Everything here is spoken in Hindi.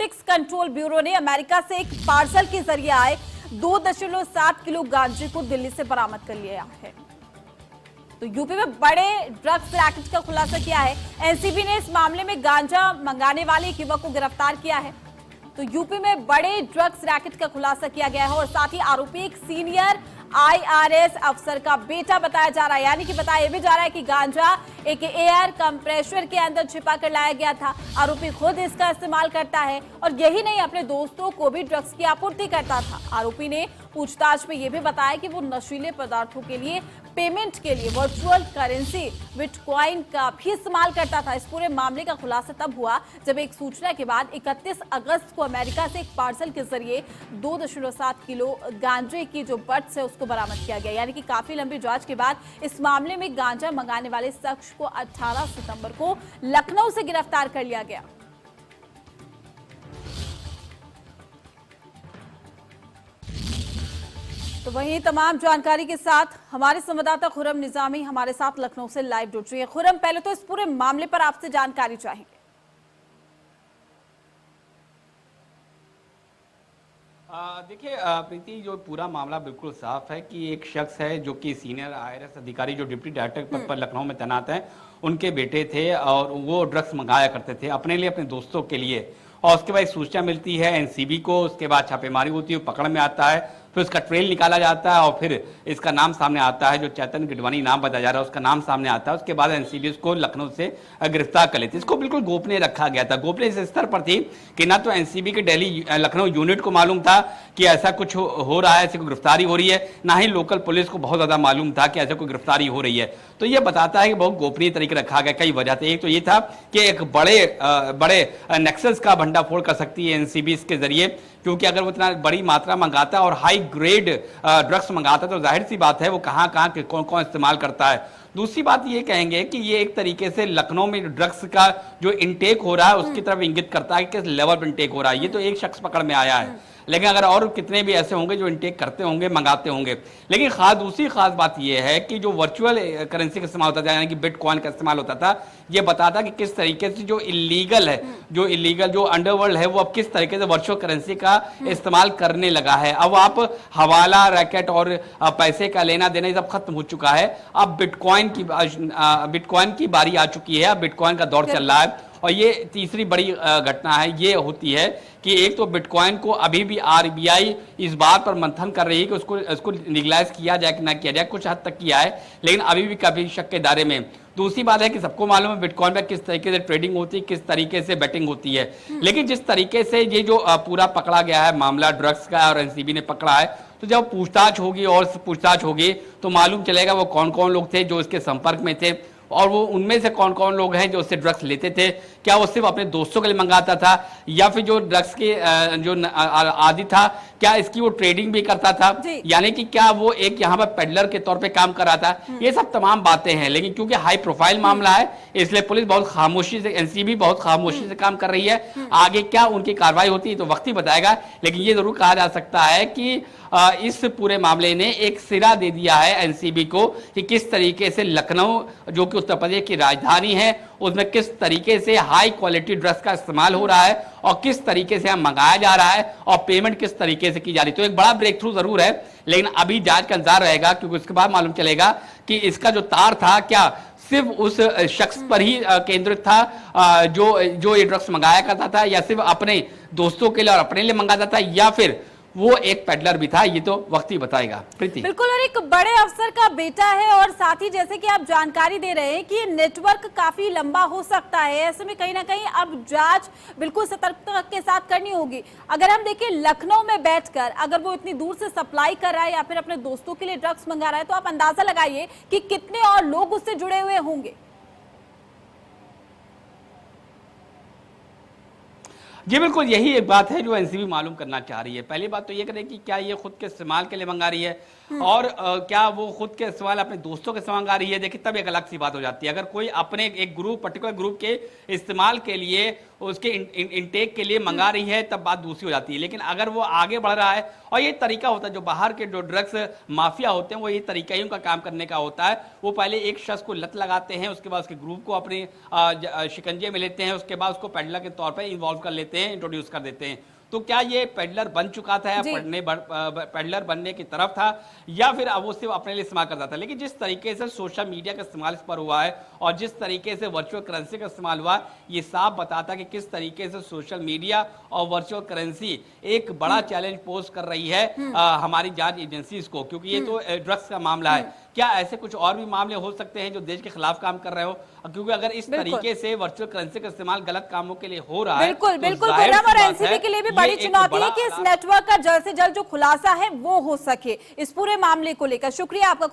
नारकोटिक्स कंट्रोल ब्यूरो ने अमेरिका से एक पार्सल के जरिए आए 2.7 किलो गांजे को दिल्ली से बरामद कर लिया है। तो यूपी में बड़े ड्रग्स रैकेट का खुलासा किया है। एनसीबी ने इस मामले में गांजा मंगाने वाले एक युवक को गिरफ्तार किया है। तो यूपी में बड़े ड्रग्स रैकेट का खुलासा किया गया है और साथ ही आरोपी एक सीनियर आईआरएस अफसर का बेटा बताया जा रहा है। यानी कि बताया भी जा रहा है कि गांजा एक एयर कंप्रेशर के अंदर छिपा कर लाया गया था। आरोपी खुद इसका इस्तेमाल करता है और यही नहीं, अपने दोस्तों को भी ड्रग्स की आपूर्ति करता था। आरोपी ने पूछताछ में यह भी बताया कि वो नशीले पदार्थों के लिए पेमेंट के लिए वर्चुअल करेंसी बिटकॉइन का भी इस्तेमाल करता था। इस पूरे मामले का खुलासा तब हुआ जब एक सूचना के बाद 31 अगस्त को अमेरिका से एक पार्सल के जरिए 2.7 किलो गांजे की जो बट्स है उसको बरामद किया गया। यानी कि काफी लंबी जांच के बाद इस मामले में गांजा मंगाने वाले शख्स को 18 सितंबर को लखनऊ से गिरफ्तार कर लिया गया। तो वहीं तमाम जानकारी के साथ हमारे संवाददाता खुरम निजामी हमारे साथ लखनऊ से लाइव जुड़ रही है। खुरम, पहले तो इस पूरे मामले पर आपसे जानकारी चाहेंगे। देखिए प्रीति, जो पूरा मामला बिल्कुल साफ है कि एक शख्स है जो कि सीनियर आईआरएस अधिकारी जो डिप्टी डायरेक्टर पद पर लखनऊ में तैनात हैं, उनके बेटे थे और वो ड्रग्स मंगाया करते थे अपने लिए, अपने दोस्तों के लिए। और उसके बाद एक सूचना मिलती है एनसीबी को, उसके बाद छापेमारी होती है, पकड़ में आता है, फिर उसका ट्रेल निकाला जाता है और फिर इसका नाम सामने आता है, जो चैतन्य गिडवानी नाम बताया जा रहा है उसका नाम सामने आता है। उसके बाद एनसीबी उसको लखनऊ से गिरफ्तार कर लेती है। इसको बिल्कुल गोपनीय रखा गया था। गोपनीय इस स्तर पर थी कि ना तो एनसीबी के दिल्ली लखनऊ यूनिट को मालूम था कि ऐसा कुछ हो रहा है, ऐसी कोई गिरफ्तारी हो रही है, ना ही लोकल पुलिस को बहुत ज्यादा मालूम था कि ऐसा कोई गिरफ्तारी हो रही है। तो ये बताता है कि बहुत गोपनीय तरीके रखा गया। कई वजह थे। एक तो ये था कि एक बड़े नेक्सस का भंडाफोड़ कर सकती है एनसीबी इसके जरिए, क्योंकि अगर वो इतना बड़ी मात्रा मंगाता है और हाई ग्रेड ड्रग्स मंगाता है तो जाहिर सी बात है वो कहाँ कौन कौन इस्तेमाल करता है। दूसरी बात ये कहेंगे कि ये एक तरीके से लखनऊ में ड्रग्स का जो इनटेक हो रहा है उसकी तरफ इंगित करता है कि किस लेवल पर इनटेक हो रहा है। ये तो एक शख्स पकड़ में आया है, लेकिन अगर और कितने भी ऐसे होंगे जो इनटेक करते होंगे, मंगाते होंगे। लेकिन दूसरी खास बात यह है कि जो वर्चुअल करेंसी का इस्तेमाल होता था, यानी कि बिटकॉइन का इस्तेमाल होता था, ये बताता कि किस तरीके से जो इलीगल जो अंडरवर्ल्ड है वो अब किस तरीके से वर्चुअल करेंसी का इस्तेमाल करने लगा है। अब आप हवाला रैकेट और पैसे का लेना देना ये सब खत्म हो चुका है। अब बिटकॉइन की बारी आ चुकी है। अब बिटकॉइन का दौर चल रहा है। और ये तीसरी बड़ी घटना है, ये होती है कि एक तो बिटकॉइन को अभी भी आरबीआई इस बात पर मंथन कर रही है कि उसको लीगलाइज किया जाए कि ना किया जाए। कुछ हद तक किया है, लेकिन अभी भी काफी शक के दायरे में। दूसरी बात है कि सबको मालूम है बिटकॉइन में किस तरीके से ट्रेडिंग होती है, किस तरीके से बेटिंग होती है। लेकिन जिस तरीके से ये जो पूरा पकड़ा गया है मामला ड्रग्स का और एनसीबी ने पकड़ा है, तो जब पूछताछ होगी तो मालूम चलेगा वो कौन कौन लोग थे जो इसके संपर्क में थे और वो उनमें से कौन कौन लोग हैं जो उससे ड्रग्स लेते थे। क्या वो सिर्फ अपने दोस्तों के लिए मंगाता था या फिर जो ड्रग्स के जो आदि था, क्या इसकी वो ट्रेडिंग भी करता था, यानी कि क्या वो एक यहाँ पर पेडलर के तौर पे काम कर रहा था। ये सब तमाम बातें हैं, लेकिन क्योंकि हाई प्रोफाइल मामला है इसलिए पुलिस बहुत खामोशी से, एनसीबी बहुत खामोशी से काम कर रही है। आगे क्या उनकी कार्रवाई होती है तो वक्त ही बताएगा। लेकिन ये जरूर कहा जा सकता है कि इस पूरे मामले ने एक सिरा दे दिया है एनसीबी को कि किस तरीके से लखनऊ जो कि उत्तर प्रदेश की राजधानी है उसमें किस तरीके से हाई क्वालिटी ड्रग्स का इस्तेमाल हो रहा है और किस तरीके से मंगाया जा रहा है और पेमेंट किस तरीके से की जा रही है। तो एक बड़ा ब्रेक थ्रू जरूर है, लेकिन अभी जांच का इंतजार रहेगा क्योंकि उसके बाद मालूम चलेगा कि इसका जो तार था क्या सिर्फ उस शख्स पर ही केंद्रित था जो ये ड्रग्स मंगाया करता था, या सिर्फ अपने दोस्तों के लिए और अपने लिए मंगाता था, या फिर वो एक पेडलर भी था। ये तो वक्त ही बताएगा। प्रीति, बिल्कुल, और एक बड़े अफसर का बेटा है और साथ ही जैसे कि आप जानकारी दे रहे हैं कि ये नेटवर्क काफी लंबा हो सकता है। ऐसे में कहीं ना कहीं अब जांच बिल्कुल सतर्कता के साथ करनी होगी। अगर हम देखें लखनऊ में बैठकर अगर वो इतनी दूर से सप्लाई कर रहा है या फिर अपने दोस्तों के लिए ड्रग्स मंगा रहा है, तो आप अंदाजा लगाइए कि कितने और लोग उससे जुड़े हुए होंगे। जी बिल्कुल, यही एक बात है जो एनसीबी मालूम करना चाह रही है। पहली बात तो ये करें कि क्या ये खुद के इस्तेमाल के लिए मंगा रही है और क्या वो खुद के इस्तेमाल अपने दोस्तों के इस्तेमाल मंगा रही है। देखिए तब एक अलग सी बात हो जाती है। अगर कोई अपने एक ग्रुप पर्टिकुलर ग्रुप के इस्तेमाल के लिए उसके इनटेक के लिए मंगा रही है, तब बात दूसरी हो जाती है। लेकिन अगर वो आगे बढ़ रहा है, और ये तरीका होता है जो बाहर के जो ड्रग्स माफिया होते हैं, वो ये तरीका ही उनका काम करने का होता है। वो पहले एक शख्स को लत लगाते हैं, उसके बाद उसके ग्रुप को अपने शिकंजे में लेते हैं, उसके बाद उसको पेडलर के तौर पर इन्वॉल्व कर लेते हैं, इंट्रोड्यूस कर देते हैं। तो क्या ये पेडलर बन चुका था या पेडलर बनने की तरफ था, या फिर अब वो सिर्फ अपने लिए इस्तेमाल करता था? लेकिन जिस तरीके से सोशल मीडिया का इस्तेमाल इस पर हुआ है और जिस तरीके से वर्चुअल करेंसी का इस्तेमाल हुआ, ये साफ बताता है कि किस तरीके से सोशल मीडिया और वर्चुअल करेंसी एक बड़ा चैलेंज पोज कर रही है हमारी जांच एजेंसीज को, क्योंकि ये तो ड्रग्स का मामला है। क्या ऐसे कुछ और भी मामले हो सकते हैं जो देश के खिलाफ काम कर रहे हो? क्योंकि अगर इस तरीके से वर्चुअल करेंसी का इस्तेमाल गलत कामों के लिए हो रहा है, बिल्कुल तो बिल्कुल जाहिर सी और बात एनसीबी है, के लिए भी ये बड़ी एक चुनौती है बड़ा कि इस नेटवर्क का जल्द से जल्द जो खुलासा है वो हो सके इस पूरे मामले को लेकर। शुक्रिया आपका।